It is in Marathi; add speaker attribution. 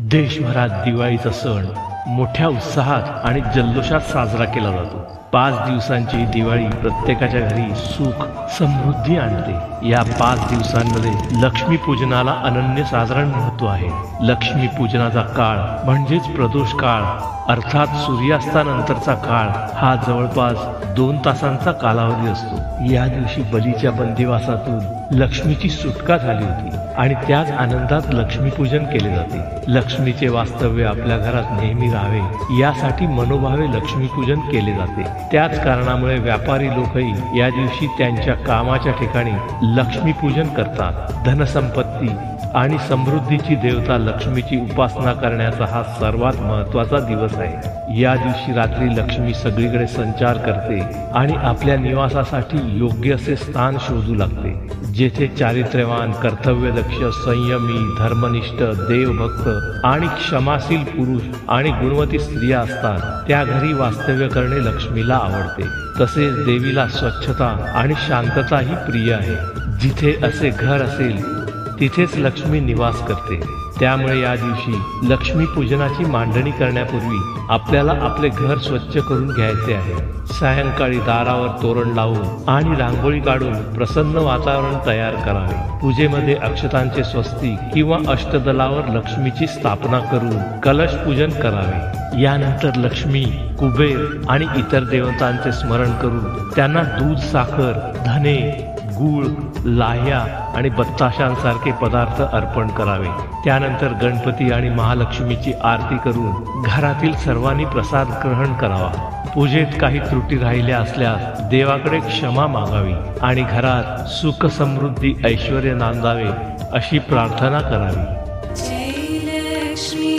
Speaker 1: देशभरात दिवाळीचा सण मोठ्या उत्साहात आणि जल्लोषात साजरा केला जातो। 5 दिवसांची दिवाळी प्रत्येकाच्या घरी सुख समृद्धी आणते। या 5 दिवसांमध्ये लक्ष्मी पूजनाला अनन्यसाधारण महत्त्व आहे। लक्ष्मी पूजनाचा काळ म्हणजेच प्रदोष काळ अर्थात सूर्यास्तानंतरचा काळ हा जवळपास 2 तासांचा कालावधी असतो। या दिवशी बलीच्या बंदिवासातून लक्ष्मीची सुटका झाली होती आणि त्याच आनंदात लक्ष्मीपूजन केले जाते। लक्ष्मीचे वास्तव्य आपल्या घरात नेहमी राहावे यासाठी मनोभावे लक्ष्मीपूजन केले जाते। त्याच कारणामुळे व्यापारी लोकही या दिवशी त्यांच्या कामाच्या ठिकाणी लक्ष्मीपूजन करतात। धनसंपत्ती आणि समृद्धीची देवता लक्ष्मीची उपासना करण्याचा हा सर्वात महत्त्वाचा दिवस आहे। या दिवशी रात्री लक्ष्मी सगळीकडे संचार करते आणि आपल्या निवासासाठी योग्य असे स्थान शोधू लागते। जेथे चारित्र्यवान, कर्तव्यदक्ष, संयमी, धर्मनिष्ठ, देवभक्त आणि क्षमाशील पुरुष आणि गुणवती स्त्रिया असतात त्या घरी वास्तव्य करणे लक्ष्मीला आवडते। तसेच देवीला स्वच्छता आणि शांतताही प्रिय आहे। जिथे असे घर असेल तिथेच लक्ष्मी निवास करते। त्यामुळे या दिवशी लक्ष्मी पूजनाची मांडणी करण्यापूर्वी आपल्याला आपले घर स्वच्छ करून घ्यायचे आहे। सायंकाळी दारावर तोरण लावून आणि रांगोळी काढून प्रसन्न वातावरण तयार करावे। पूजेमध्ये अक्षतांचे स्वस्तिक किंवा अष्टदलावर लक्ष्मीची स्थापना करून कलश पूजन करावे। यानंतर लक्ष्मी, कुबेर आणि इतर देवतांचे स्मरण करून त्यांना दूध, साखर, धने, गूळ, लाह्या आणि बत्ताशांसारखे पदार्थ अर्पण करावे। त्यानंतर गणपती आणि महालक्ष्मीची आरती करून घरातील सर्वांनी प्रसाद ग्रहण करावा। पूजेत काही त्रुटी राहिल्या असल्यास देवाकडे क्षमा मागावी आणि घरात सुख, समृद्धी, ऐश्वर्य नांदावे अशी प्रार्थना करावी।
Speaker 2: जय लक्ष्मी।